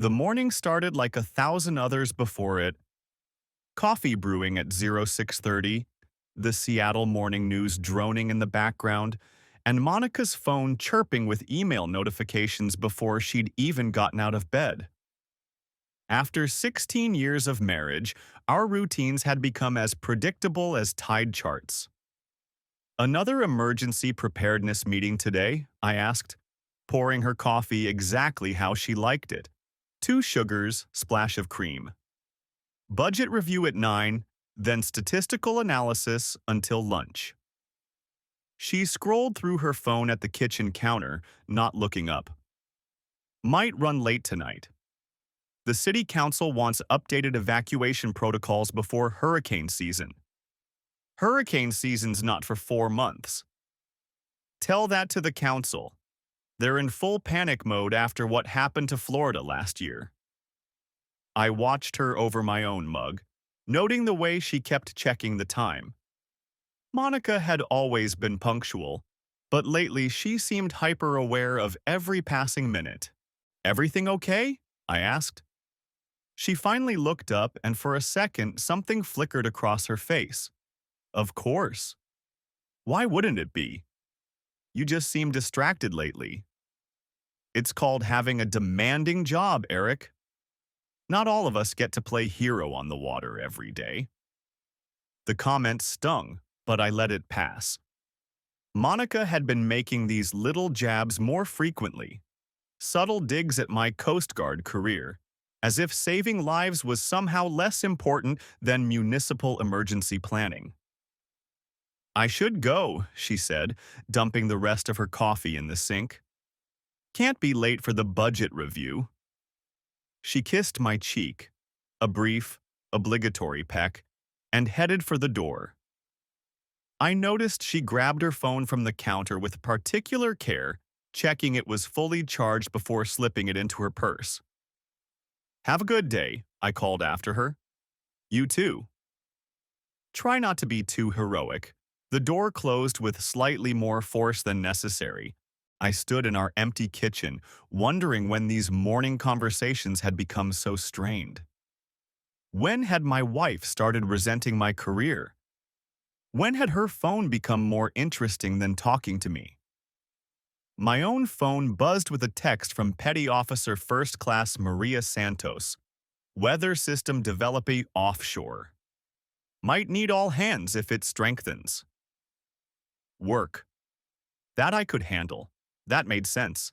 The morning started like 1,000 others before it. Coffee brewing at 0630, the Seattle morning news droning in the background, and Monica's phone chirping with email notifications before she'd even gotten out of bed. After 16 years of marriage, our routines had become as predictable as tide charts. "Another emergency preparedness meeting today?" I asked, pouring her coffee exactly how she liked it. 2 sugars, splash of cream. Budget review at 9, then statistical analysis until lunch. She scrolled through her phone at the kitchen counter, not looking up. "Might run late tonight. The city council wants updated evacuation protocols before hurricane season. Hurricane season's not for 4 months. Tell that to the council. They're in full panic mode after what happened to Florida last year." I watched her over my own mug, noting the way she kept checking the time. Monica had always been punctual, but lately she seemed hyper-aware of every passing minute. "Everything okay?" I asked. She finally looked up, and for a second something flickered across her face. "Of course. Why wouldn't it be? You just seem distracted lately." "It's called having a demanding job, Eric. Not all of us get to play hero on the water every day." The comment stung, but I let it pass. Monica had been making these little jabs more frequently, subtle digs at my Coast Guard career, as if saving lives was somehow less important than municipal emergency planning. "I should go," she said, dumping the rest of her coffee in the sink. "Can't be late for the budget review." She kissed my cheek, a brief, obligatory peck, and headed for the door. I noticed she grabbed her phone from the counter with particular care, checking it was fully charged before slipping it into her purse. "Have a good day," I called after her. "You too." Try not to be too heroic. The door closed with slightly more force than necessary. I stood in our empty kitchen, wondering when these morning conversations had become so strained. When had my wife started resenting my career? When had her phone become more interesting than talking to me? My own phone buzzed with a text from Petty Officer First Class Maria Santos. "Weather system developing offshore. Might need all hands if it strengthens." Work. That I could handle. That made sense.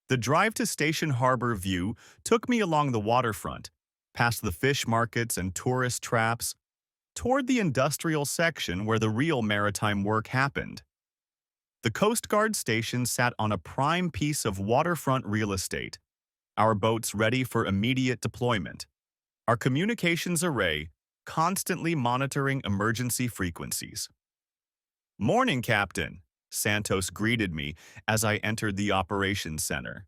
The drive to Station Harbor View took me along the waterfront, past the fish markets and tourist traps, toward the industrial section where the real maritime work happened. The Coast Guard station sat on a prime piece of waterfront real estate, our boats ready for immediate deployment, our communications array constantly monitoring emergency frequencies. "Morning, Captain," Santos greeted me as I entered the operations center.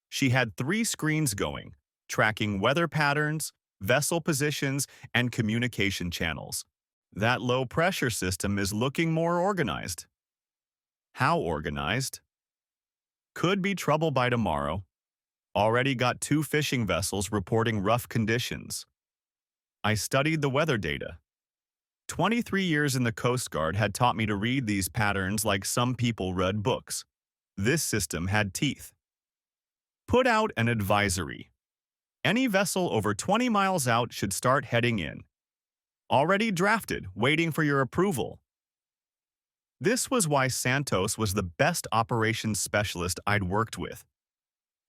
She had 3 screens going, tracking weather patterns, vessel positions, and communication channels. "That low-pressure system is looking more organized." "How organized?" "Could be trouble by tomorrow. Already got 2 fishing vessels reporting rough conditions." I studied the weather data. 23 years in the Coast Guard had taught me to read these patterns like some people read books. This system had teeth. "Put out an advisory. Any vessel over 20 miles out should start heading in. Already drafted, waiting for your approval." This was why Santos was the best operations specialist I'd worked with.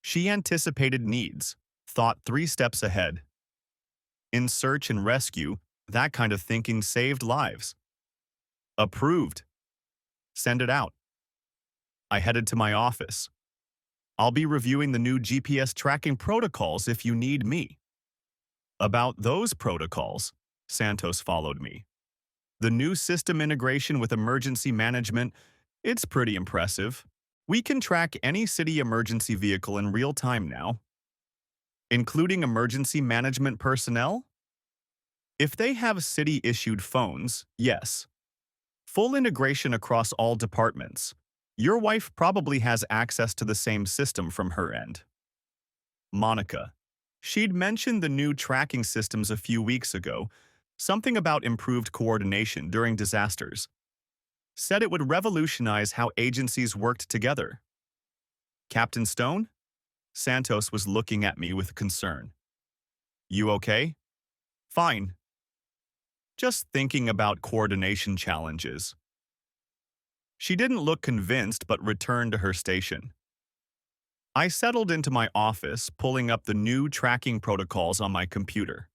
She anticipated needs, thought 3 steps ahead. In search and rescue, that kind of thinking saved lives. "Approved. Send it out." I headed to my office. "I'll be reviewing the new GPS tracking protocols if you need me." "About those protocols," Santos followed me. "The new system integration with emergency management, it's pretty impressive. We can track any city emergency vehicle in real time now." "Including emergency management personnel?" "If they have city-issued phones, yes. Full integration across all departments. Your wife probably has access to the same system from her end." Monica. She'd mentioned the new tracking systems a few weeks ago, something about improved coordination during disasters. Said it would revolutionize how agencies worked together. Captain Stone? Santos was looking at me with concern. You okay? Fine. Just thinking about coordination challenges. She didn't look convinced but returned to her station. I settled into my office, pulling up the new tracking protocols on my computer.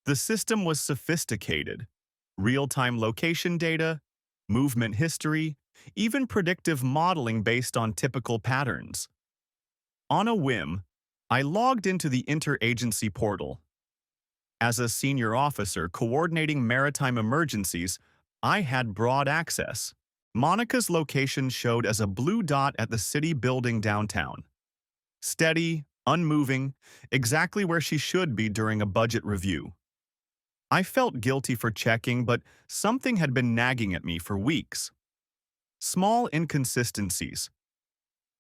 The system was sophisticated. Real-time location data, movement history, even predictive modeling based on typical patterns. On a whim, I logged into the interagency portal. As a senior officer coordinating maritime emergencies, I had broad access. Monica's location showed as a blue dot at the city building downtown. Steady, unmoving, exactly where she should be during a budget review. I felt guilty for checking, but something had been nagging at me for weeks. Small inconsistencies.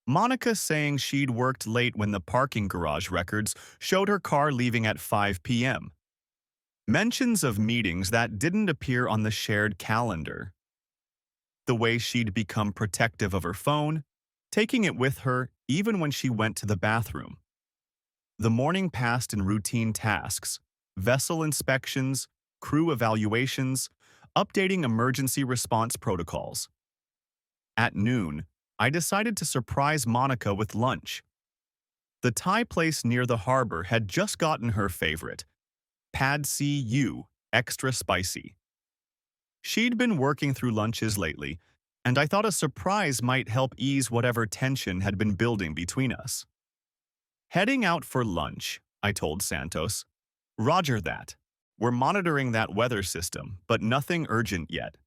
Monica saying she'd worked late when the parking garage records showed her car leaving at 5 p.m. Mentions of meetings that didn't appear on the shared calendar. The way she'd become protective of her phone, taking it with her even when she went to the bathroom. The morning passed in routine tasks, vessel inspections, crew evaluations, updating emergency response protocols. At noon, I decided to surprise Monica with lunch. The Thai place near the harbor had just gotten her favorite, Pad See Ew, extra spicy. She'd been working through lunches lately, and I thought a surprise might help ease whatever tension had been building between us. Heading out for lunch, I told Santos. Roger that. We're monitoring that weather system, but nothing urgent yet.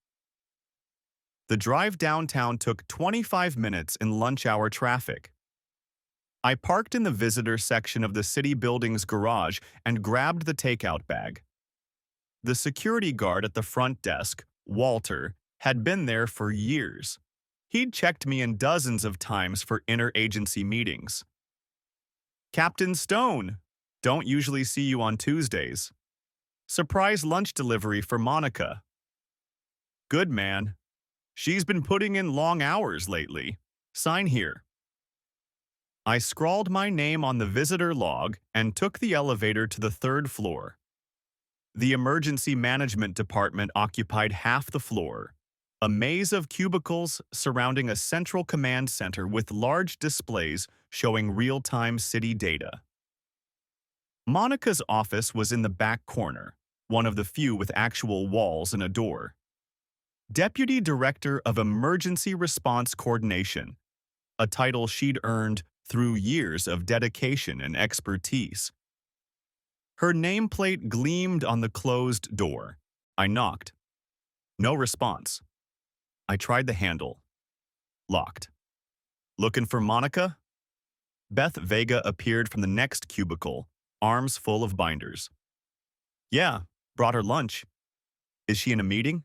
The drive downtown took 25 minutes in lunch hour traffic. I parked in the visitor section of the city building's garage and grabbed the takeout bag. The security guard at the front desk, Walter, had been there for years. He'd checked me in dozens of times for interagency meetings. Captain Stone, don't usually see you on Tuesdays. Surprise lunch delivery for Monica. Good man. She's been putting in long hours lately. Sign here. I scrawled my name on the visitor log and took the elevator to the third floor. The emergency management department occupied half the floor, a maze of cubicles surrounding a central command center with large displays showing real-time city data. Monica's office was in the back corner, one of the few with actual walls and a door. Deputy Director of Emergency Response Coordination, a title she'd earned through years of dedication and expertise. Her nameplate gleamed on the closed door. I knocked. No response. I tried the handle. Locked. Looking for Monica? Beth Vega appeared from the next cubicle, arms full of binders. Yeah, brought her lunch. Is she in a meeting?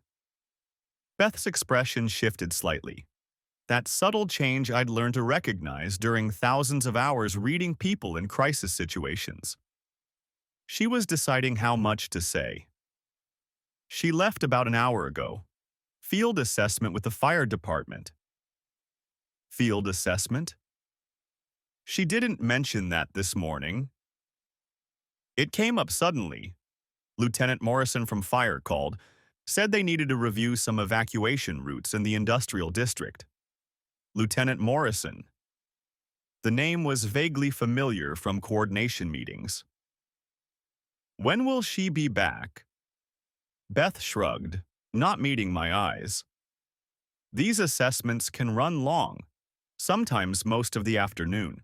Beth's expression shifted slightly. That subtle change I'd learned to recognize during thousands of hours reading people in crisis situations. She was deciding how much to say. She left about an hour ago. Field assessment with the fire department. Field assessment? She didn't mention that this morning. It came up suddenly. Lieutenant Morrison from Fire called, said they needed to review some evacuation routes in the industrial district. Lieutenant Morrison. The name was vaguely familiar from coordination meetings. When will she be back? Beth shrugged, not meeting my eyes. These assessments can run long, sometimes most of the afternoon.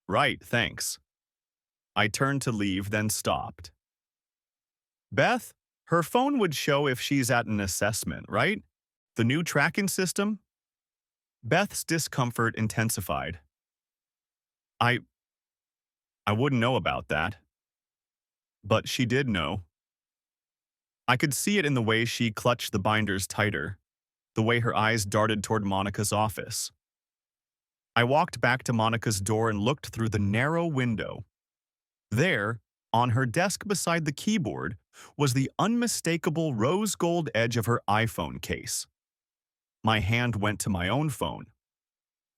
Right, thanks. I turned to leave, then stopped. Beth, her phone would show if she's at an assessment, right? The new tracking system? Beth's discomfort intensified. I wouldn't know about that. But she did know. I could see it in the way she clutched the binders tighter, the way her eyes darted toward Monica's office. I walked back to Monica's door and looked through the narrow window. There, on her desk beside the keyboard, was the unmistakable rose gold edge of her iPhone case. My hand went to my own phone.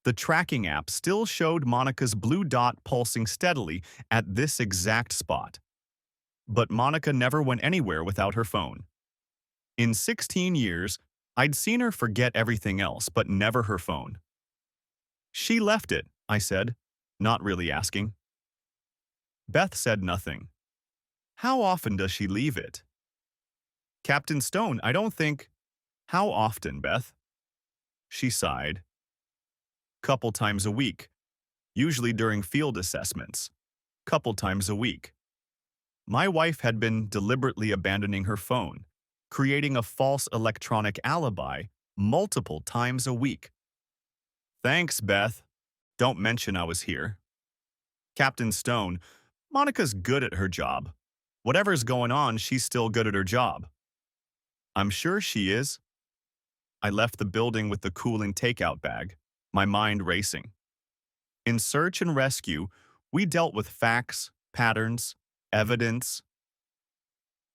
The tracking app still showed Monica's blue dot pulsing steadily at this exact spot. But Monica never went anywhere without her phone. In 16 years, I'd seen her forget everything else, but never her phone. She left it, I said, not really asking. Beth said nothing. How often does she leave it? Captain Stone, I don't think. How often, Beth? She sighed. Couple times a week, usually during field assessments. Couple times a week. My wife had been deliberately abandoning her phone, creating a false electronic alibi multiple times a week. Thanks, Beth. Don't mention I was here. Captain Stone, Monica's good at her job. Whatever's going on, she's still good at her job. I'm sure she is. I left the building with the cooling takeout bag, my mind racing. In search and rescue, we dealt with facts, patterns, evidence.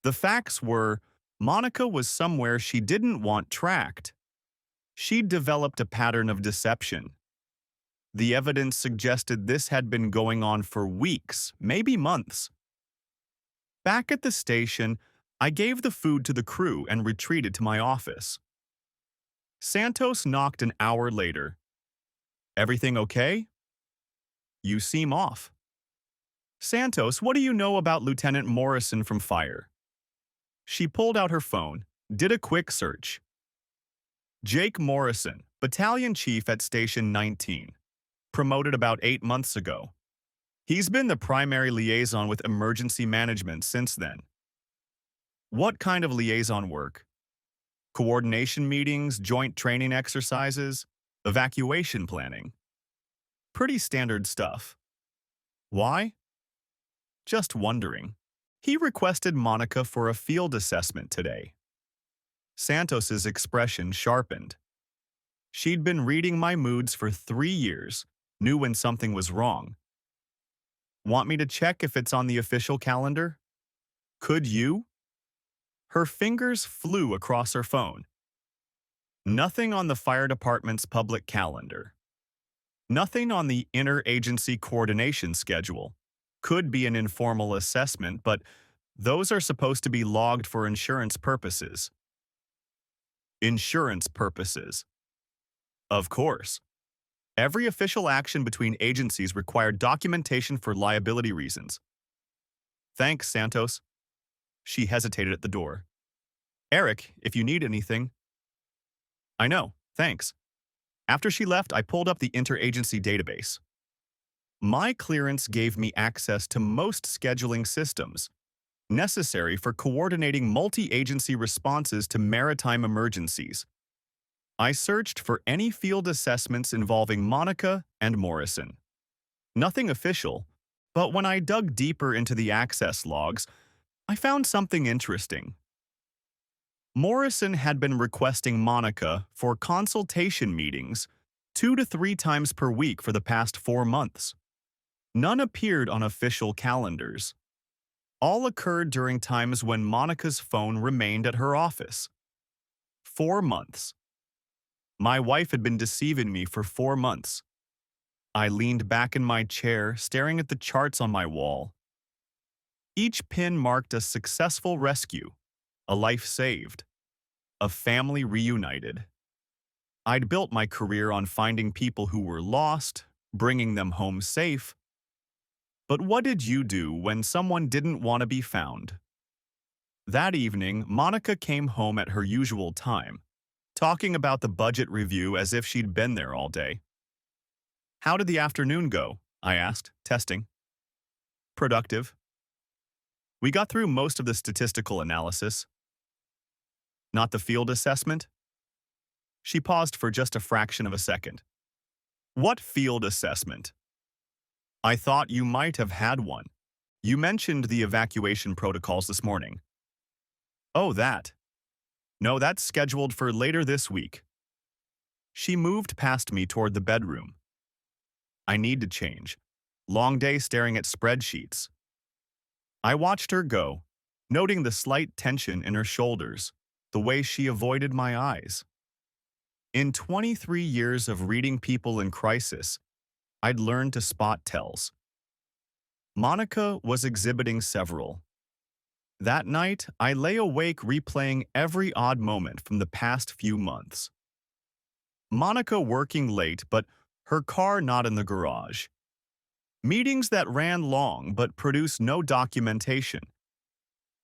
The facts were Monica was somewhere she didn't want tracked. She'd developed a pattern of deception. The evidence suggested this had been going on for weeks, maybe months. Back at the station, I gave the food to the crew and retreated to my office. Santos knocked an hour later. Everything okay? You seem off. Santos, what do you know about Lieutenant Morrison from Fire? She pulled out her phone, did a quick search. Jake Morrison, battalion chief at Station 19. Promoted about 8 months ago. He's been the primary liaison with emergency management since then. What kind of liaison work? Coordination meetings, joint training exercises, evacuation planning. Pretty standard stuff. Why? Just wondering. He requested Monica for a field assessment today. Santos's expression sharpened. She'd been reading my moods for 3 years, knew when something was wrong. Want me to check if it's on the official calendar? Could you? Her fingers flew across her phone. Nothing on the fire department's public calendar. Nothing on the interagency coordination schedule. Could be an informal assessment, but those are supposed to be logged for insurance purposes. Insurance purposes. Of course. Every official action between agencies required documentation for liability reasons. Thanks, Santos. She hesitated at the door. Eric, if you need anything. I know, thanks. After she left, I pulled up the interagency database. My clearance gave me access to most scheduling systems, necessary for coordinating multi-agency responses to maritime emergencies. I searched for any field assessments involving Monica and Morrison. Nothing official, but when I dug deeper into the access logs, I found something interesting. Morrison had been requesting Monica for consultation meetings 2 to 3 times per week for the past 4 months. None appeared on official calendars. All occurred during times when Monica's phone remained at her office. 4 months. My wife had been deceiving me for 4 months. I leaned back in my chair, staring at the charts on my wall. Each pin marked a successful rescue, a life saved, a family reunited. I'd built my career on finding people who were lost, bringing them home safe. But what did you do when someone didn't want to be found? That evening, Monica came home at her usual time, talking about the budget review as if she'd been there all day. How did the afternoon go? I asked, testing. Productive. We got through most of the statistical analysis. Not the field assessment? She paused for just a fraction of a second. What field assessment? I thought you might have had one. You mentioned the evacuation protocols this morning. Oh, that. No, that's scheduled for later this week. She moved past me toward the bedroom. I need to change. Long day staring at spreadsheets. I watched her go, noting the slight tension in her shoulders, the way she avoided my eyes. In 23 years of reading people in crisis, I'd learned to spot tells. Monica was exhibiting several. That night, I lay awake replaying every odd moment from the past few months. Monica working late, but her car not in the garage. Meetings that ran long but produced no documentation.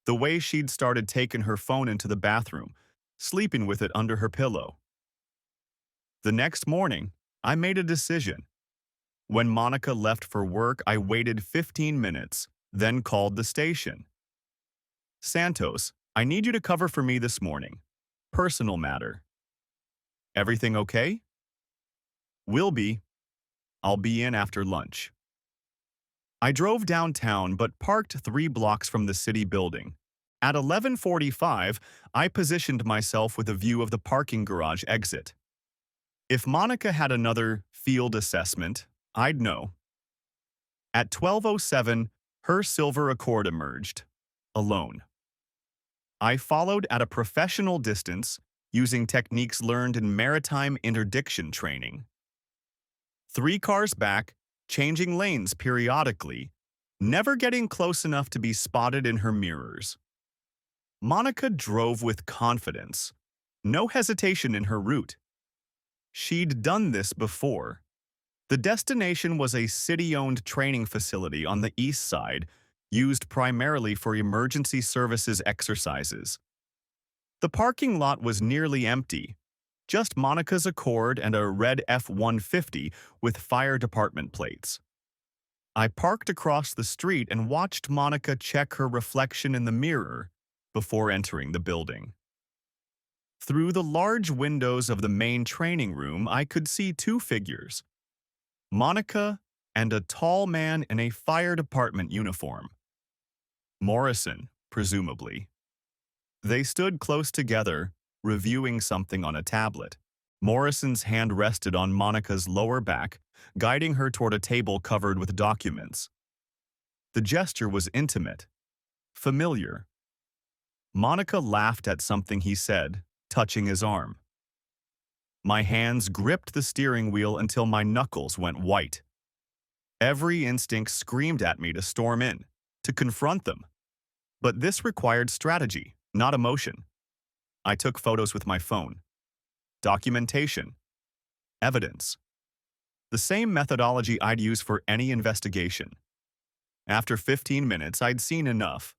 The way she'd started taking her phone into the bathroom, sleeping with it under her pillow. The next morning, I made a decision. When Monica left for work, I waited 15 minutes, then called the station. Santos, I need you to cover for me this morning. Personal matter. Everything okay? Will be. I'll be in after lunch. I drove downtown but parked 3 blocks from the city building. At 11:45, I positioned myself with a view of the parking garage exit. If Monica had another field assessment, I'd know. At 12:07, her silver Accord emerged, alone. I followed at a professional distance, using techniques learned in maritime interdiction training. 3 cars back, changing lanes periodically, never getting close enough to be spotted in her mirrors. Monica drove with confidence, no hesitation in her route. She'd done this before. The destination was a city-owned training facility on the east side, used primarily for emergency services exercises. The parking lot was nearly empty, just Monica's Accord and a red F-150 with fire department plates. I parked across the street and watched Monica check her reflection in the mirror before entering the building. Through the large windows of the main training room, I could see 2 figures, Monica and a tall man in a fire department uniform. Morrison, presumably. They stood close together, reviewing something on a tablet. Morrison's hand rested on Monica's lower back, guiding her toward a table covered with documents. The gesture was intimate, familiar. Monica laughed at something he said, touching his arm. My hands gripped the steering wheel until my knuckles went white. Every instinct screamed at me to storm in, to confront them. But this required strategy, not emotion. I took photos with my phone. Documentation. Evidence. The same methodology I'd use for any investigation. After 15 minutes, I'd seen enough.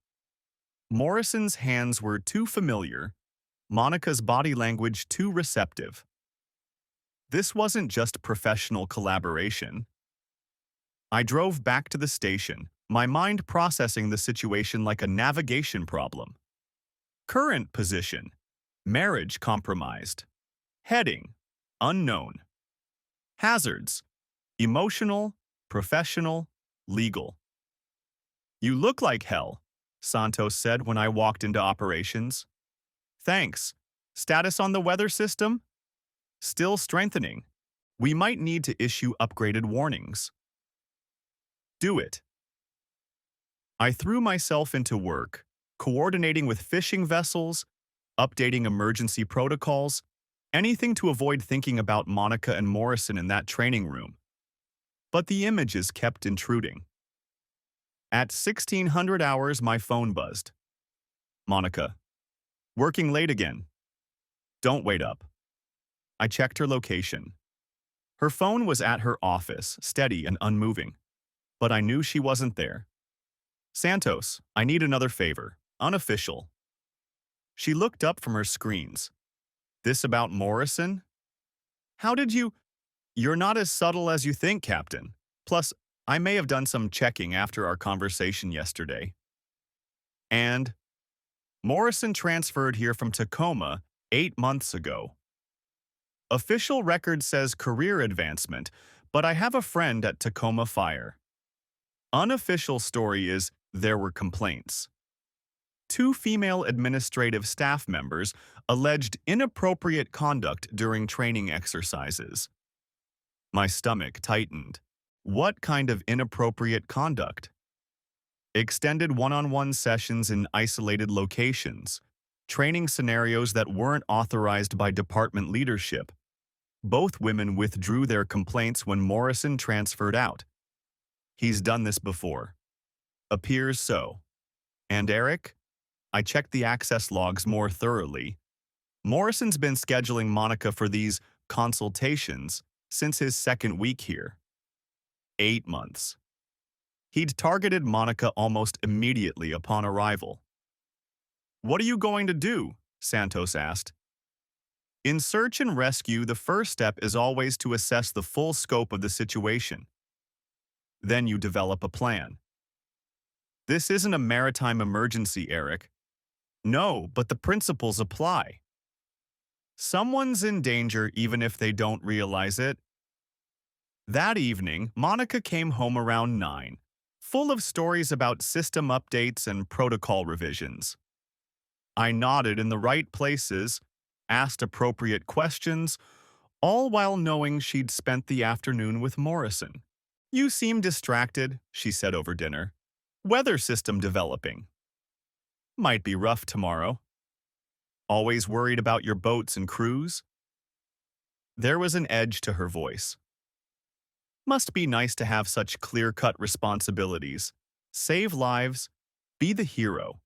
Morrison's hands were too familiar, Monica's body language too receptive. This wasn't just professional collaboration. I drove back to the station, my mind processing the situation like a navigation problem. Current position: marriage compromised. Heading: unknown. Hazards: emotional, professional, legal. You look like hell, Santos said when I walked into operations. Thanks. Status on the weather system? Still strengthening. We might need to issue upgraded warnings. Do it. I threw myself into work, coordinating with fishing vessels, updating emergency protocols, anything to avoid thinking about Monica and Morrison in that training room. But the images kept intruding. At 1600 hours, my phone buzzed. Monica. Working late again. Don't wait up. I checked her location. Her phone was at her office, steady and unmoving. But I knew she wasn't there. Santos, I need another favor. Unofficial. She looked up from her screens. This about Morrison? How did you... You're not as subtle as you think, Captain. Plus, I may have done some checking after our conversation yesterday. And Morrison transferred here from Tacoma 8 months ago. Official record says career advancement, but I have a friend at Tacoma Fire. Unofficial story is there were complaints. 2 female administrative staff members alleged inappropriate conduct during training exercises. My stomach tightened. What kind of inappropriate conduct? Extended one-on-one sessions in isolated locations, training scenarios that weren't authorized by department leadership. Both women withdrew their complaints when Morrison transferred out. He's done this before. Appears so. And Eric? I checked the access logs more thoroughly. Morrison's been scheduling Monica for these consultations since his second week here. 8 months. He'd targeted Monica almost immediately upon arrival. "What are you going to do?" Santos asked. "In search and rescue, the first step is always to assess the full scope of the situation. Then you develop a plan." "This isn't a maritime emergency, Eric." "No, but the principles apply. Someone's in danger even if they don't realize it." That evening, Monica came home around 9, full of stories about system updates and protocol revisions. I nodded in the right places, asked appropriate questions, all while knowing she'd spent the afternoon with Morrison. "You seem distracted," she said over dinner. "Weather system developing. Might be rough tomorrow. Always worried about your boats and crews?" There was an edge to her voice. "Must be nice to have such clear-cut responsibilities. Save lives, be the hero."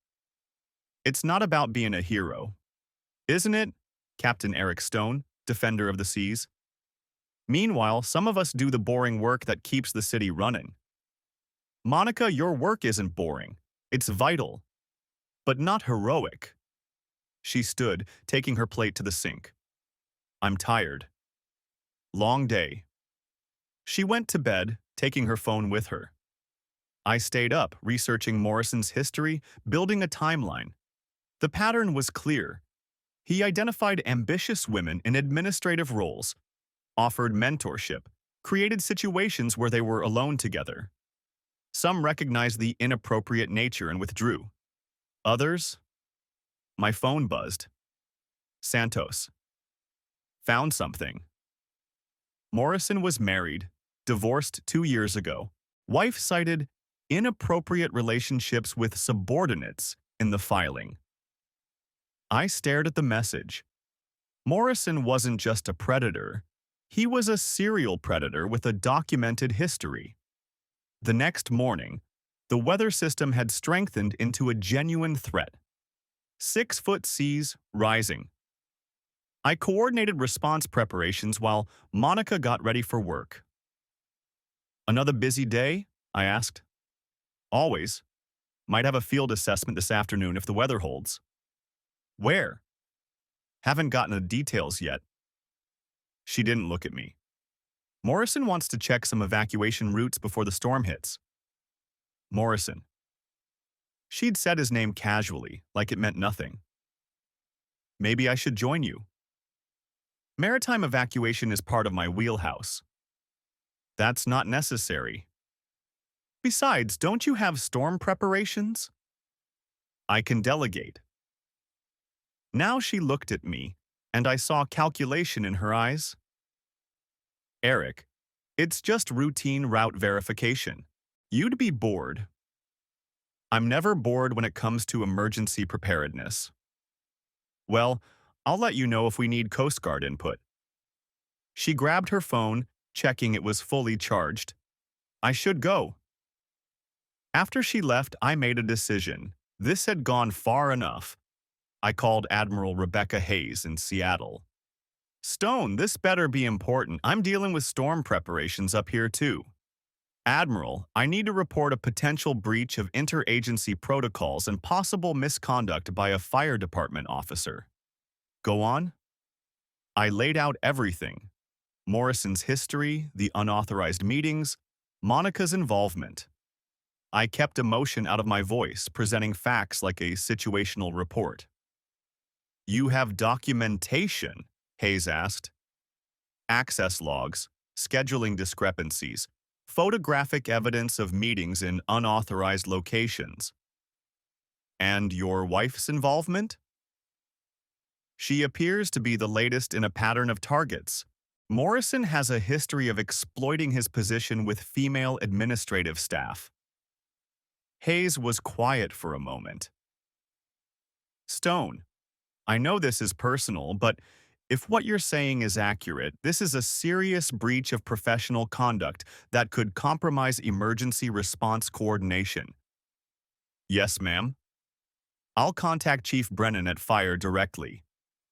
"It's not about being a hero, isn't it, Captain Eric Stone, defender of the seas? Meanwhile, some of us do the boring work that keeps the city running." "Monica, your work isn't boring. It's vital, but not heroic." She stood, taking her plate to the sink. "I'm tired. Long day." She went to bed, taking her phone with her. I stayed up, researching Morrison's history, building a timeline. The pattern was clear. He identified ambitious women in administrative roles, offered mentorship, created situations where they were alone together. Some recognized the inappropriate nature and withdrew. Others? My phone buzzed. Santos. Found something. Morrison was married, divorced 2 years ago. Wife cited inappropriate relationships with subordinates in the filing. I stared at the message. Morrison wasn't just a predator. He was a serial predator with a documented history. The next morning, the weather system had strengthened into a genuine threat. 6-foot seas rising. I coordinated response preparations while Monica got ready for work. "Another busy day?" I asked. "Always. Might have a field assessment this afternoon if the weather holds." "Where?" "Haven't gotten the details yet." She didn't look at me. "Morrison wants to check some evacuation routes before the storm hits." Morrison. She'd said his name casually, like it meant nothing. "Maybe I should join you." "Maritime evacuation is part of my wheelhouse." "That's not necessary." "Besides, don't you have storm preparations?" "I can delegate." Now she looked at me, and I saw calculation in her eyes. "Eric, it's just routine route verification. You'd be bored." "I'm never bored when it comes to emergency preparedness." "Well, I'll let you know if we need Coast Guard input." She grabbed her phone, checking it was fully charged. "I should go." After she left, I made a decision. This had gone far enough. I called Admiral Rebecca Hayes in Seattle. "Stone, this better be important. I'm dealing with storm preparations up here too." "Admiral, I need to report a potential breach of interagency protocols and possible misconduct by a fire department officer." "Go on." I laid out everything. Morrison's history, the unauthorized meetings, Monica's involvement. I kept emotion out of my voice, presenting facts like a situational report. "You have documentation?" Hayes asked. "Access logs, scheduling discrepancies, photographic evidence of meetings in unauthorized locations." "And your wife's involvement?" "She appears to be the latest in a pattern of targets. Morrison has a history of exploiting his position with female administrative staff. Hayes was quiet for a moment. Stone, I know this is personal, but if what you're saying is accurate, this is a serious breach of professional conduct that could compromise emergency response coordination. Yes, ma'am. I'll contact Chief Brennan at Fire directly.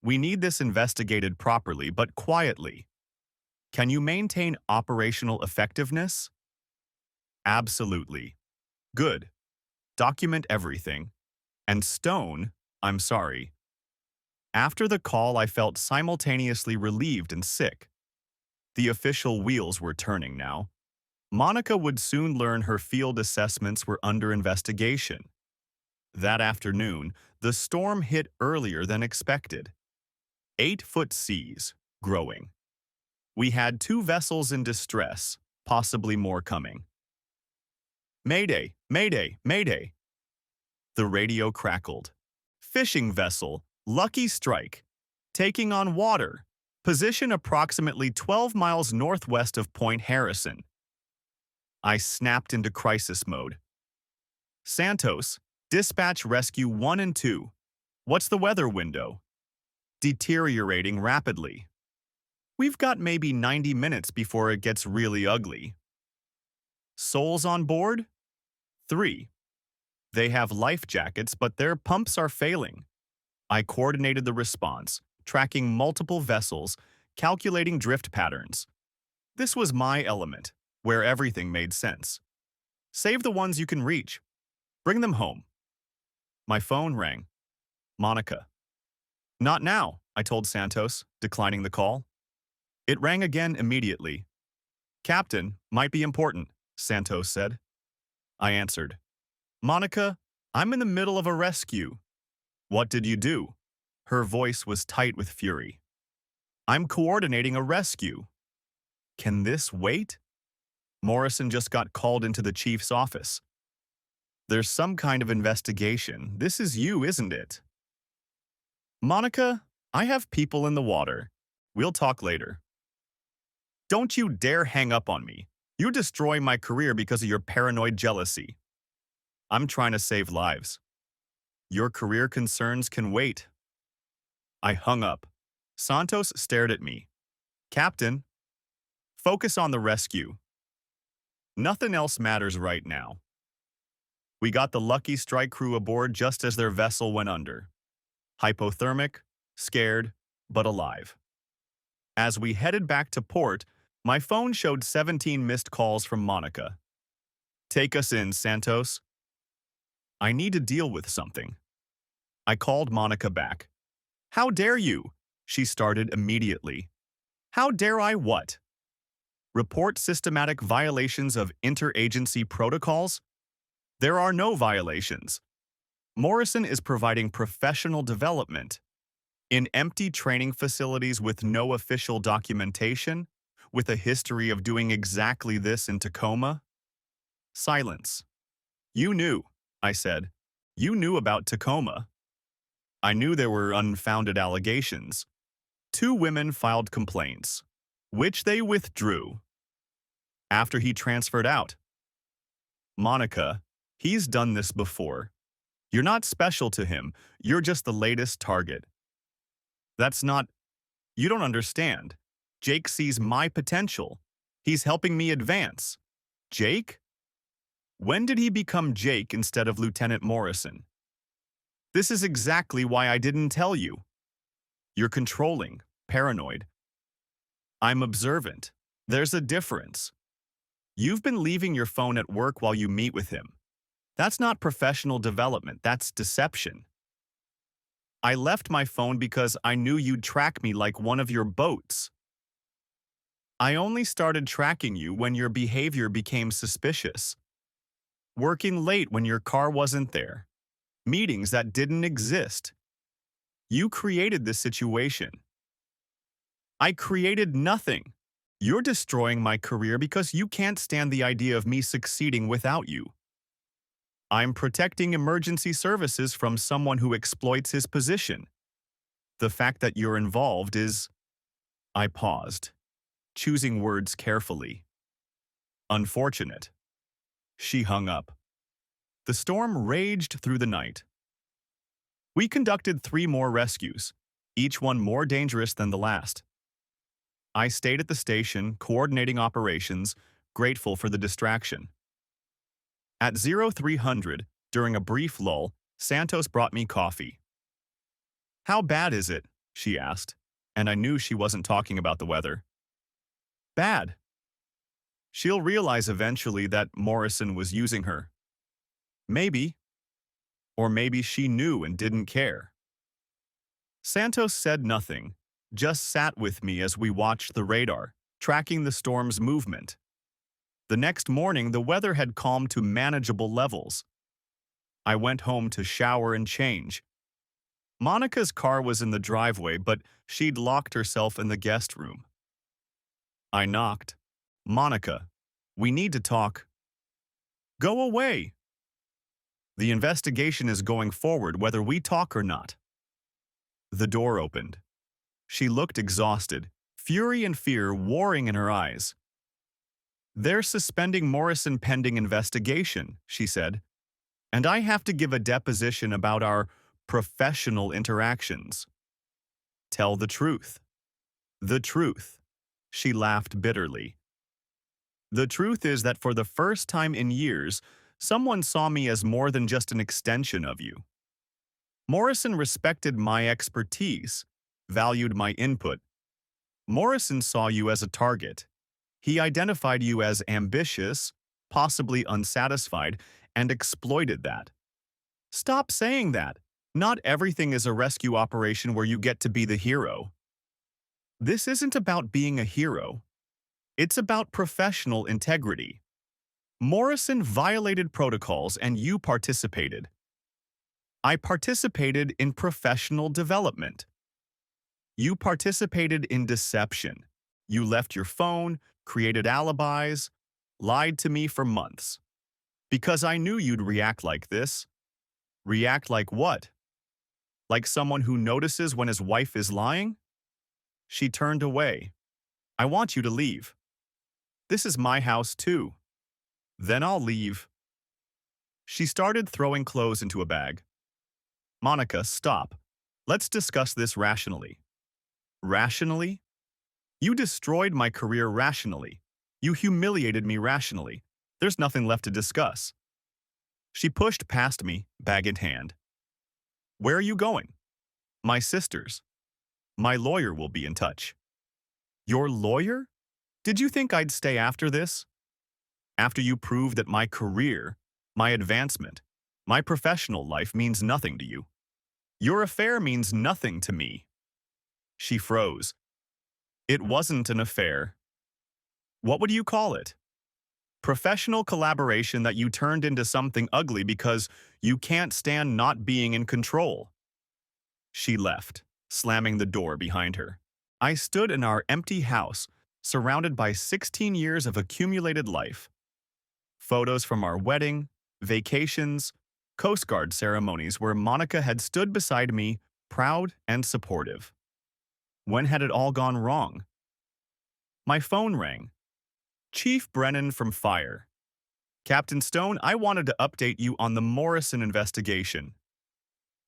We need this investigated properly, but quietly. Can you maintain operational effectiveness? Absolutely. Good. Document everything. And Stone, I'm sorry. After the call, I felt simultaneously relieved and sick. The official wheels were turning now. Monica would soon learn her field assessments were under investigation. That afternoon, the storm hit earlier than expected. 8-foot seas, growing. We had 2 vessels in distress, possibly more coming. Mayday, mayday, mayday. The radio crackled. Fishing vessel, Lucky Strike, taking on water, position approximately 12 miles northwest of Point Harrison. I snapped into crisis mode. Santos, dispatch rescue 1 and 2. What's the weather window? Deteriorating rapidly. We've got maybe 90 minutes before it gets really ugly. Souls on board? 3. They have life jackets, but their pumps are failing. I coordinated the response, tracking multiple vessels, calculating drift patterns. This was my element, where everything made sense. Save the ones you can reach. Bring them home. My phone rang. Monica. Not now, I told Santos, declining the call. It rang again immediately. Captain, might be important, Santos said. I answered. Monica, I'm in the middle of a rescue. What did you do? Her voice was tight with fury. I'm coordinating a rescue. Can this wait? Morrison just got called into the chief's office. There's some kind of investigation. This is you, isn't it? Monica, I have people in the water. We'll talk later. Don't you dare hang up on me. You destroy my career because of your paranoid jealousy. I'm trying to save lives. Your career concerns can wait. I hung up. Santos stared at me. Captain, focus on the rescue. Nothing else matters right now. We got the Lucky Strike crew aboard just as their vessel went under. Hypothermic, scared, but alive. As we headed back to port, my phone showed 17 missed calls from Monica. Take us in, Santos. I need to deal with something. I called Monica back. How dare you? She started immediately. How dare I what? Report systematic violations of interagency protocols? There are no violations. Morrison is providing professional development. In empty training facilities with no official documentation, with a history of doing exactly this in Tacoma? Silence. You knew, I said. You knew about Tacoma. I knew there were unfounded allegations. 2 women filed complaints, which they withdrew. After he transferred out. Monica, he's done this before. You're not special to him. You're just the latest target. That's not... You don't understand. Jake sees my potential. He's helping me advance. Jake? When did he become Jake instead of Lieutenant Morrison? This is exactly why I didn't tell you. You're controlling, paranoid. I'm observant. There's a difference. You've been leaving your phone at work while you meet with him. That's not professional development, that's deception. I left my phone because I knew you'd track me like one of your boats. I only started tracking you when your behavior became suspicious. Working late when your car wasn't there. Meetings that didn't exist. You created this situation. I created nothing. You're destroying my career because you can't stand the idea of me succeeding without you. I'm protecting emergency services from someone who exploits his position. The fact that you're involved is... I paused. choosing words carefully. Unfortunate. She hung up. The storm raged through the night. We conducted 3 more rescues, each one more dangerous than the last. I stayed at the station, coordinating operations, grateful for the distraction. At 0300, during a brief lull, Santos brought me coffee. "How bad is it?" she asked, and I knew she wasn't talking about the weather. "Bad. She'll realize eventually that Morrison was using her. Maybe. Or maybe she knew and didn't care." Santos said nothing, just sat with me as we watched the radar, tracking the storm's movement. The next morning, the weather had calmed to manageable levels. I went home to shower and change. Monica's car was in the driveway, but she'd locked herself in the guest room. I knocked. "Monica, we need to talk." "Go away." "The investigation is going forward whether we talk or not." The door opened. She looked exhausted, fury and fear warring in her eyes. "They're suspending Morrison pending investigation," she said, "and I have to give a deposition about our professional interactions." "Tell the truth." "The truth." She laughed bitterly. "The truth is that for the first time in years, someone saw me as more than just an extension of you. Morrison respected my expertise, valued my input. Morrison saw you as a target. He identified you as ambitious, possibly unsatisfied, and exploited that. Stop saying that. Not everything is a rescue operation where you get to be the hero. This isn't about being a hero. It's about professional integrity. Morrison violated protocols and you participated. I participated in professional development. You participated in deception. You left your phone, created alibis, lied to me for months. Because I knew you'd react like this. React like what? Like someone who notices when his wife is lying?" She turned away. "I want you to leave. This is my house too. Then I'll leave." She started throwing clothes into a bag. "Monica, stop. Let's discuss this rationally." "Rationally? You destroyed my career rationally. You humiliated me rationally. There's nothing left to discuss." She pushed past me, bag in hand. "Where are you going?" "My sister's. My lawyer will be in touch." "Your lawyer? Did you think I'd stay after this? After you proved that my career, my advancement, my professional life means nothing to you? Your affair means nothing to me." She froze. "It wasn't an affair. What would you call it? Professional collaboration that you turned into something ugly because you can't stand not being in control." She left, slamming the door behind her. I stood in our empty house, surrounded by 16 years of accumulated life. Photos from our wedding, vacations, Coast Guard ceremonies where Monica had stood beside me, proud and supportive. When had it all gone wrong? My phone rang. "Chief Brennan from Fire. Captain Stone, I wanted to update you on the Morrison investigation."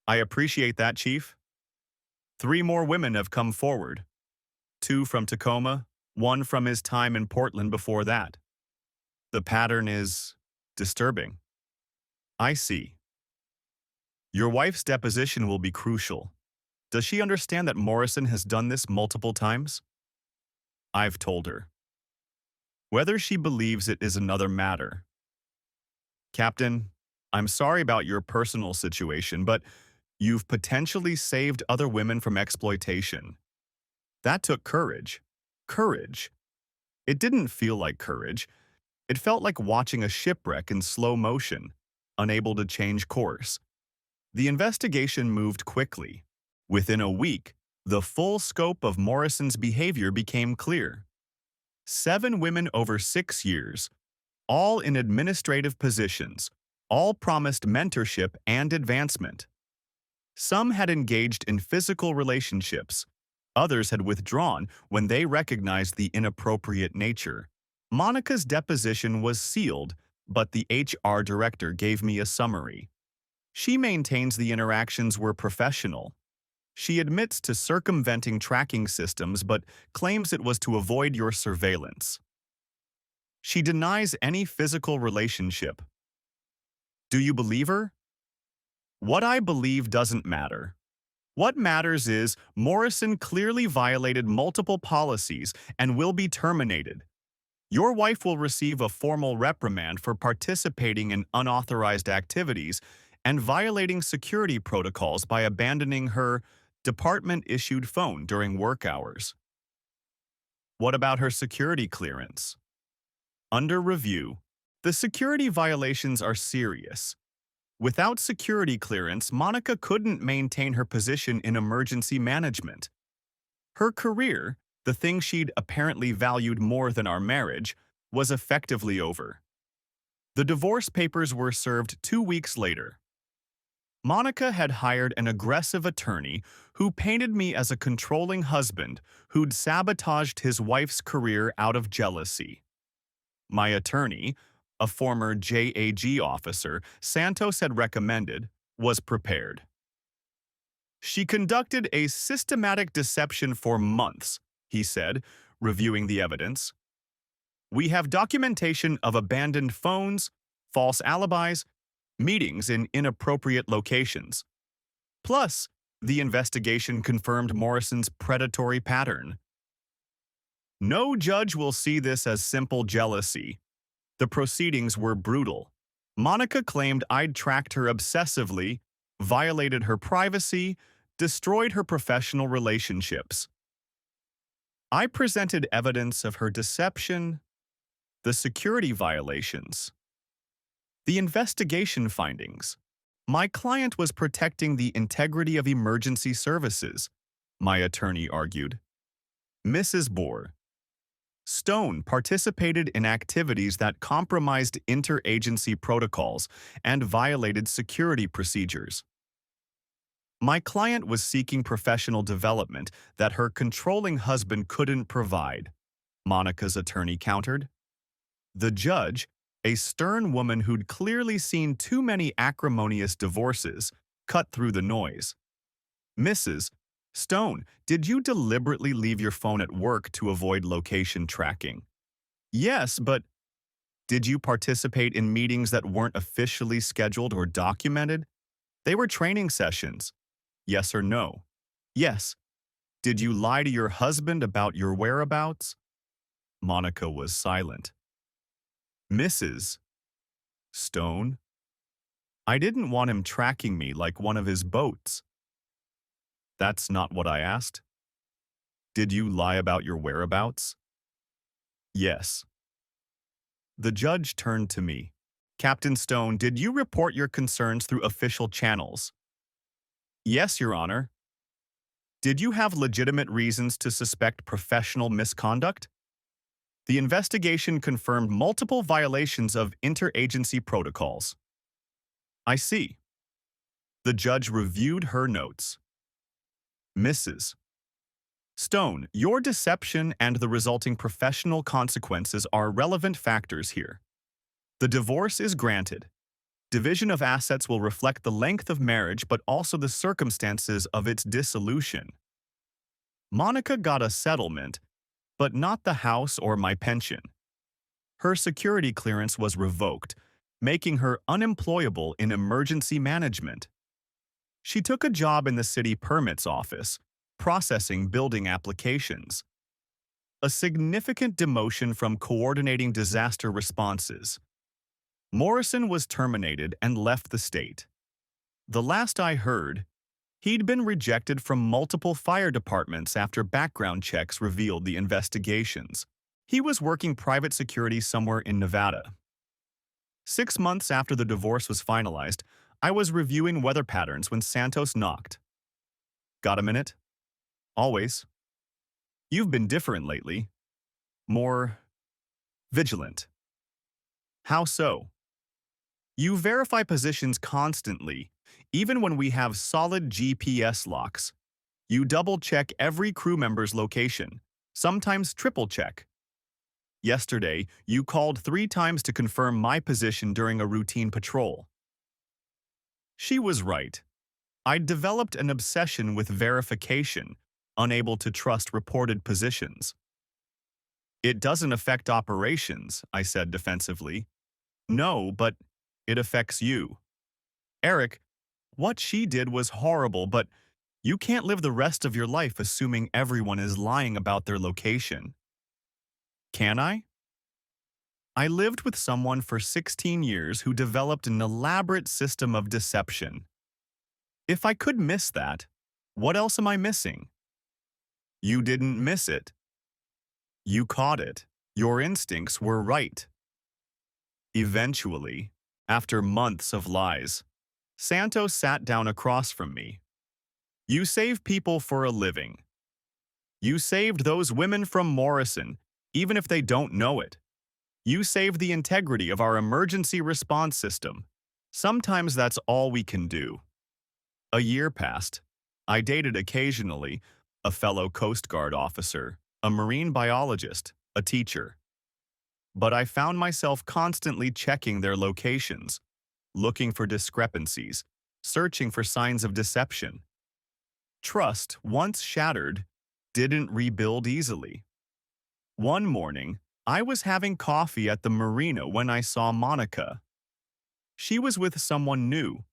"I appreciate that, Chief. 3 more women have come forward. 2 from Tacoma, 1 from his time in Portland before that. The pattern is disturbing." "I see. Your wife's deposition will be crucial. Does she understand that Morrison has done this multiple times?" "I've told her. Whether she believes it is another matter." "Captain, I'm sorry about your personal situation, but you've potentially saved other women from exploitation. That took courage. Courage. It didn't feel like courage. It felt like watching a shipwreck in slow motion, unable to change course. The investigation moved quickly. Within a week, the full scope of Morrison's behavior became clear. 7 women over 6 years, all in administrative positions, all promised mentorship and advancement. Some had engaged in physical relationships, Others had withdrawn when they recognized the inappropriate nature. Monica's deposition was sealed, but the HR director gave me a summary. She maintains the interactions were professional. She admits to circumventing tracking systems but claims it was to avoid your surveillance. She denies any physical relationship. Do you believe her? What I believe doesn't matter. What matters is Morrison clearly violated multiple policies and will be terminated. Your wife will receive a formal reprimand for participating in unauthorized activities and violating security protocols by abandoning her department-issued phone during work hours. What about her security clearance? Under review. The security violations are serious. Without security clearance, Monica couldn't maintain her position in emergency management. Her career, the thing she'd apparently valued more than our marriage, was effectively over. The divorce papers were served 2 weeks later. Monica had hired an aggressive attorney who painted me as a controlling husband who'd sabotaged his wife's career out of jealousy. My attorney, a former JAG officer Santos had recommended, was prepared. She conducted a systematic deception for months, he said, reviewing the evidence. We have documentation of abandoned phones, false alibis, meetings in inappropriate locations. Plus, the investigation confirmed Morrison's predatory pattern. No judge will see this as simple jealousy. The proceedings were brutal. Monica claimed I'd tracked her obsessively, violated her privacy, destroyed her professional relationships. I presented evidence of her deception, the security violations, the investigation findings. My client was protecting the integrity of emergency services, my attorney argued. Mrs. Stone participated in activities that compromised interagency protocols and violated security procedures. My client was seeking professional development that her controlling husband couldn't provide, Monica's attorney countered. The judge, a stern woman who'd clearly seen too many acrimonious divorces, cut through the noise. Mrs. Stone, did you deliberately leave your phone at work to avoid location tracking? Yes, but did you participate in meetings that weren't officially scheduled or documented? They were training sessions. Yes or no? Yes. Did you lie to your husband about your whereabouts? Monica was silent. Mrs. Stone, I didn't want him tracking me like one of his boats. That's not what I asked. Did you lie about your whereabouts? Yes. The judge turned to me. Captain Stone, did you report your concerns through official channels? Yes, Your Honor. Did you have legitimate reasons to suspect professional misconduct? The investigation confirmed multiple violations of interagency protocols. I see. The judge reviewed her notes. Mrs. Stone, your deception and the resulting professional consequences are relevant factors here. The divorce is granted. Division of assets will reflect the length of marriage but also the circumstances of its dissolution. Monica got a settlement, but not the house or my pension. Her security clearance was revoked, making her unemployable in emergency management. She took a job in the city permits office, processing building applications. A significant demotion from coordinating disaster responses. Morrison was terminated and left the state. The last I heard, he'd been rejected from multiple fire departments after background checks revealed the investigations. He was working private security somewhere in Nevada. 6 months after the divorce was finalized, I was reviewing weather patterns when Santos knocked. Got a minute? Always. You've been different lately. More vigilant. How so? You verify positions constantly, even when we have solid GPS locks. You double-check every crew member's location, sometimes triple-check. Yesterday, you called 3 times to confirm my position during a routine patrol. She was right. I'd developed an obsession with verification, unable to trust reported positions. It doesn't affect operations, I said defensively. No, but it affects you. Eric, what she did was horrible, but you can't live the rest of your life assuming everyone is lying about their location. Can I? I lived with someone for 16 years who developed an elaborate system of deception. If I could miss that, what else am I missing? You didn't miss it. You caught it. Your instincts were right. Eventually, after months of lies, Santos sat down across from me. You save people for a living. You saved those women from Morrison, even if they don't know it. You saved the integrity of our emergency response system. Sometimes that's all we can do. A year passed. I dated occasionally a fellow Coast Guard officer, a marine biologist, a teacher. But I found myself constantly checking their locations, looking for discrepancies, searching for signs of deception. Trust, once shattered, didn't rebuild easily. One morning, I was having coffee at the marina when I saw Monica. She was with someone new,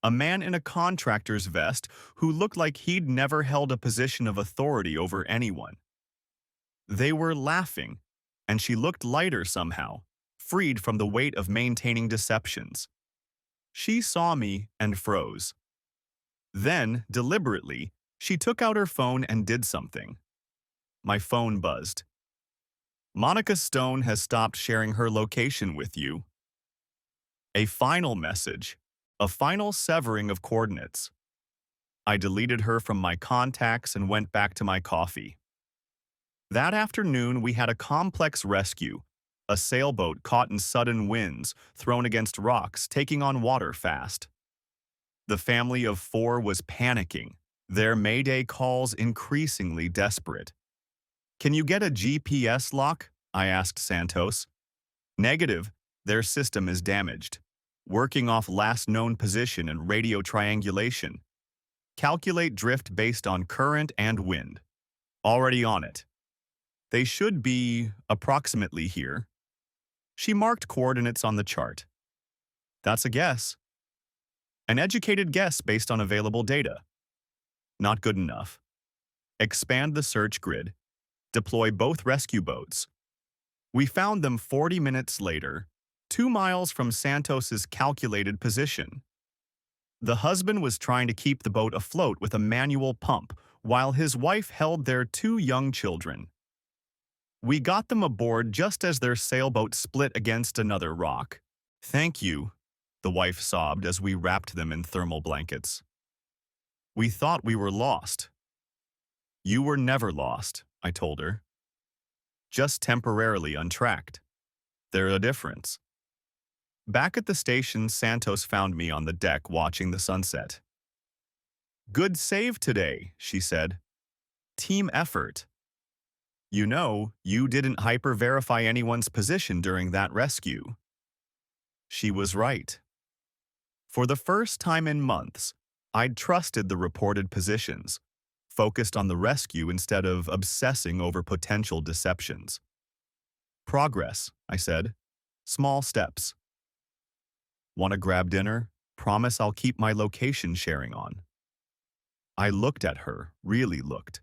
a man in a contractor's vest who looked like he'd never held a position of authority over anyone. They were laughing, and she looked lighter somehow, freed from the weight of maintaining deceptions. She saw me and froze. Then, deliberately, she took out her phone and did something. My phone buzzed. Monica Stone has stopped sharing her location with you. A final message, a final severing of coordinates. I deleted her from my contacts and went back to my coffee. That afternoon, we had a complex rescue, a sailboat caught in sudden winds, thrown against rocks, taking on water fast. The family of 4 was panicking, their Mayday calls increasingly desperate. Can you get a GPS lock? I asked Santos. Negative, their system is damaged. Working off last known position and radio triangulation. Calculate drift based on current and wind. Already on it. They should be approximately here. She marked coordinates on the chart. That's a guess. An educated guess based on available data. Not good enough. Expand the search grid. Deploy both rescue boats. We found them 40 minutes later, 2 miles from Santos's calculated position. The husband was trying to keep the boat afloat with a manual pump, while his wife held their 2 young children. We got them aboard just as their sailboat split against another rock. Thank you, the wife sobbed as we wrapped them in thermal blankets. We thought we were lost. You were never lost, I told her. Just temporarily untracked. There's a difference. Back at the station, Santos found me on the deck watching the sunset. Good save today, she said. Team effort. You know, you didn't hyper-verify anyone's position during that rescue. She was right. For the first time in months, I'd trusted the reported positions, focused on the rescue instead of obsessing over potential deceptions. Progress, I said. Small steps. Want to grab dinner? Promise I'll keep my location sharing on. I looked at her, really looked.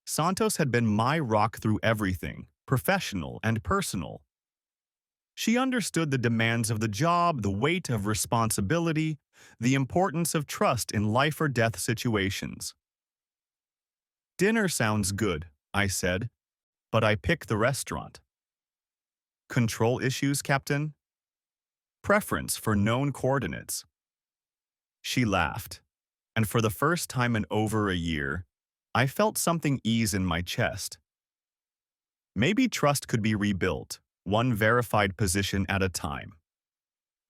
Santos had been my rock through everything, professional and personal. She understood the demands of the job, the weight of responsibility, the importance of trust in life or death situations. Dinner sounds good, I said, but I pick the restaurant. Control issues, Captain? Preference for known coordinates. She laughed, and for the first time in over a year, I felt something ease in my chest. Maybe trust could be rebuilt, one verified position at a time.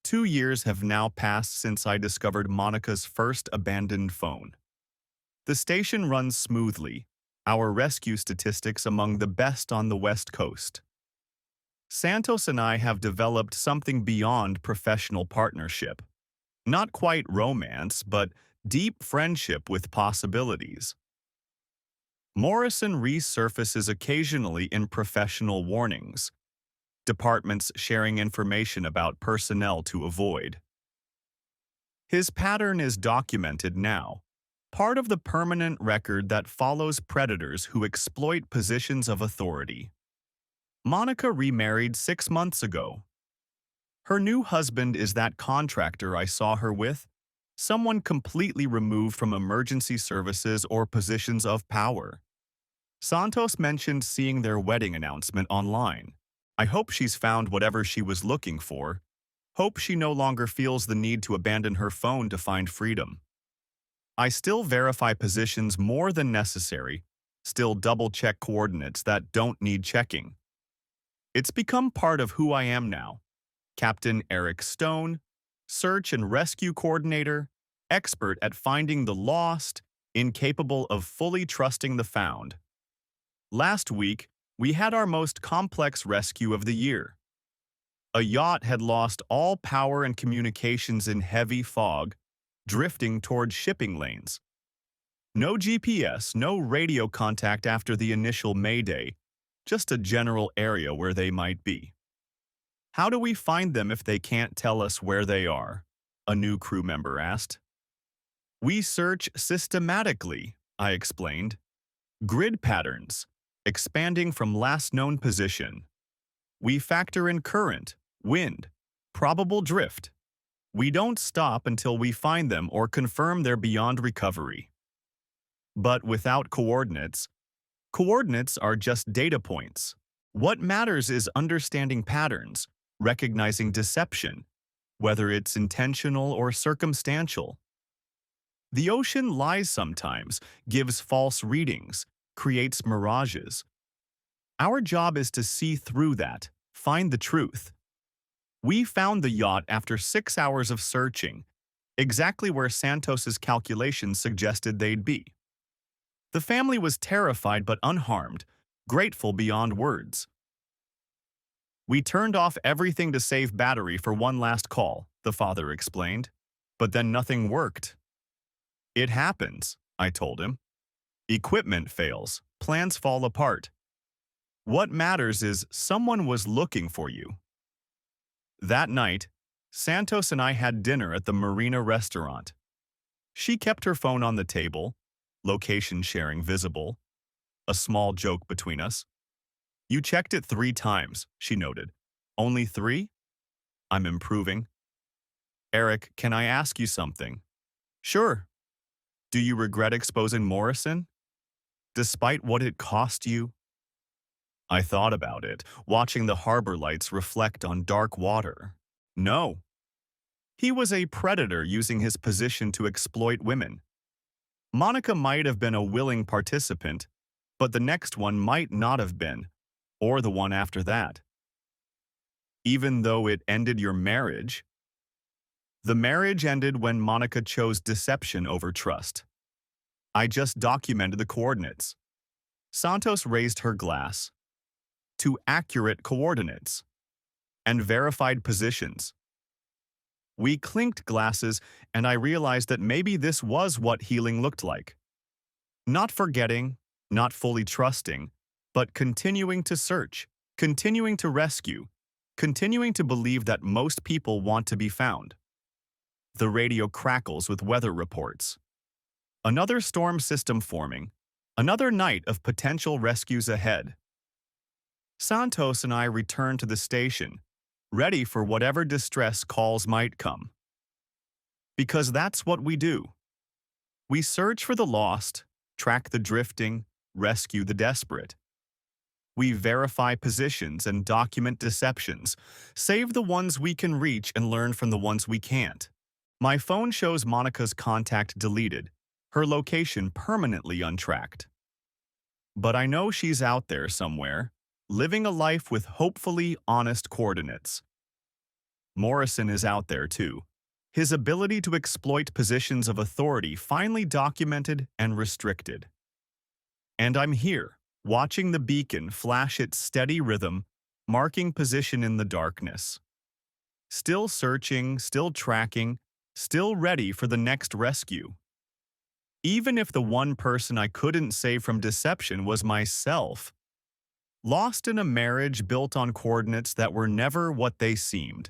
2 years have now passed since I discovered Monica's first abandoned phone. The station runs smoothly, our rescue statistics among the best on the West Coast. Santos and I have developed something beyond professional partnership. Not quite romance, but deep friendship with possibilities. Morrison resurfaces occasionally in professional warnings, departments sharing information about personnel to avoid. His pattern is documented now, part of the permanent record that follows predators who exploit positions of authority. Monica remarried 6 months ago. Her new husband is that contractor I saw her with, someone completely removed from emergency services or positions of power. Santos mentioned seeing their wedding announcement online. I hope she's found whatever she was looking for. Hope she no longer feels the need to abandon her phone to find freedom. I still verify positions more than necessary, still double-check coordinates that don't need checking. It's become part of who I am now. Captain Eric Stone, search and rescue coordinator, expert at finding the lost, incapable of fully trusting the found. Last week, we had our most complex rescue of the year. A yacht had lost all power and communications in heavy fog, drifting toward shipping lanes. No GPS, no radio contact after the initial mayday, just a general area where they might be. How do we find them if they can't tell us where they are? A new crew member asked. We search systematically, I explained. Grid patterns, expanding from last known position. We factor in current, wind, probable drift. We don't stop until we find them or confirm they're beyond recovery. But without coordinates are just data points. What matters is understanding patterns, recognizing deception, whether it's intentional or circumstantial. The ocean lies sometimes, gives false readings, creates mirages. Our job is to see through that, find the truth. We found the yacht after 6 hours of searching, exactly where Santos's calculations suggested they'd be. The family was terrified but unharmed, grateful beyond words. We turned off everything to save battery for one last call, the father explained. But then nothing worked. It happens, I told him. Equipment fails, plans fall apart. What matters is someone was looking for you. That night, Santos and I had dinner at the Marina restaurant. She kept her phone on the table, location sharing visible, a small joke between us. You checked it 3 times, she noted. Only 3? I'm improving. Eric, can I ask you something? Sure. Do you regret exposing Morrison? Despite what it cost you? I thought about it, watching the harbor lights reflect on dark water. No. He was a predator using his position to exploit women. Monica might have been a willing participant, but the next one might not have been, or the one after that. Even though it ended your marriage, the marriage ended when Monica chose deception over trust. I just documented the coordinates. Santos raised her glass to accurate coordinates and verified positions. We clinked glasses, and I realized that maybe this was what healing looked like. Not forgetting, not fully trusting, but continuing to search, continuing to rescue, continuing to believe that most people want to be found. The radio crackles with weather reports. Another storm system forming, another night of potential rescues ahead. Santos and I returned to the station, ready for whatever distress calls might come. Because that's what we do. We search for the lost, track the drifting, rescue the desperate. We verify positions and document deceptions, save the ones we can reach and learn from the ones we can't. My phone shows Monica's contact deleted, her location permanently untracked. But I know she's out there somewhere, living a life with hopefully honest coordinates. Morrison is out there too, His ability to exploit positions of authority finally documented and restricted. And I'm here, watching the beacon flash its steady rhythm, marking position in the darkness. Still searching, still tracking, still ready for the next rescue. Even if the one person I couldn't save from deception was myself, lost in a marriage built on coordinates that were never what they seemed.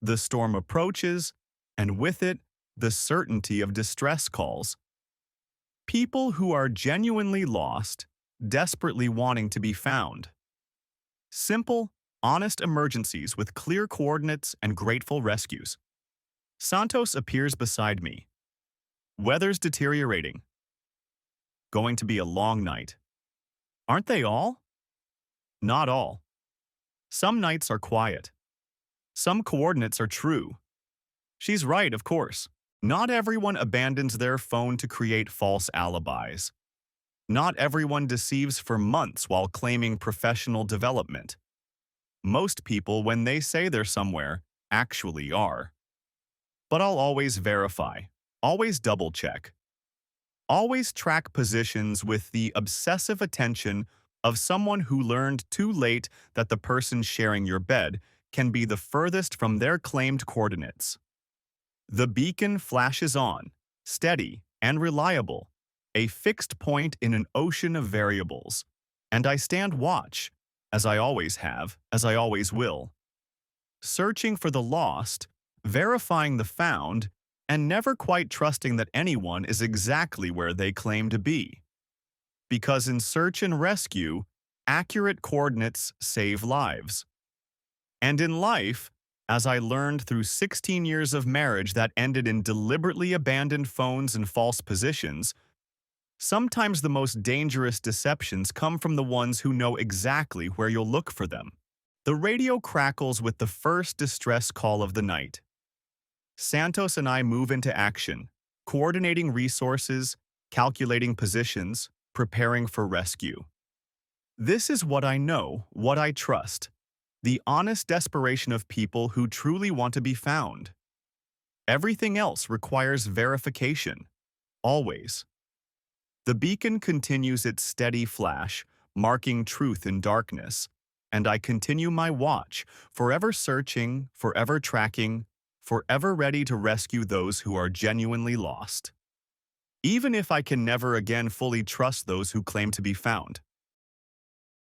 The storm approaches, and with it, the certainty of distress calls. People who are genuinely lost, desperately wanting to be found. Simple, honest emergencies with clear coordinates and grateful rescues. Santos appears beside me. Weather's deteriorating. Going to be a long night. Aren't they all? Not all. Some nights are quiet. Some coordinates are true. She's right, of course. Not everyone abandons their phone to create false alibis. Not everyone deceives for months while claiming professional development. Most people, when they say they're somewhere, actually are. But I'll always verify, always double-check, always track positions with the obsessive attention of someone who learned too late that the person sharing your bed can be the furthest from their claimed coordinates. The beacon flashes on, steady and reliable, a fixed point in an ocean of variables, and I stand watch, as I always have, as I always will. Searching for the lost, verifying the found, and never quite trusting that anyone is exactly where they claim to be. Because in search and rescue, accurate coordinates save lives. And in life, as I learned through 16 years of marriage that ended in deliberately abandoned phones and false positions, sometimes the most dangerous deceptions come from the ones who know exactly where you'll look for them. The radio crackles with the first distress call of the night. Santos and I move into action, coordinating resources, calculating positions, preparing for rescue. This is what I know, what I trust. The honest desperation of people who truly want to be found. Everything else requires verification, always. The beacon continues its steady flash, marking truth in darkness, and I continue my watch, forever searching, forever tracking, forever ready to rescue those who are genuinely lost. Even if I can never again fully trust those who claim to be found.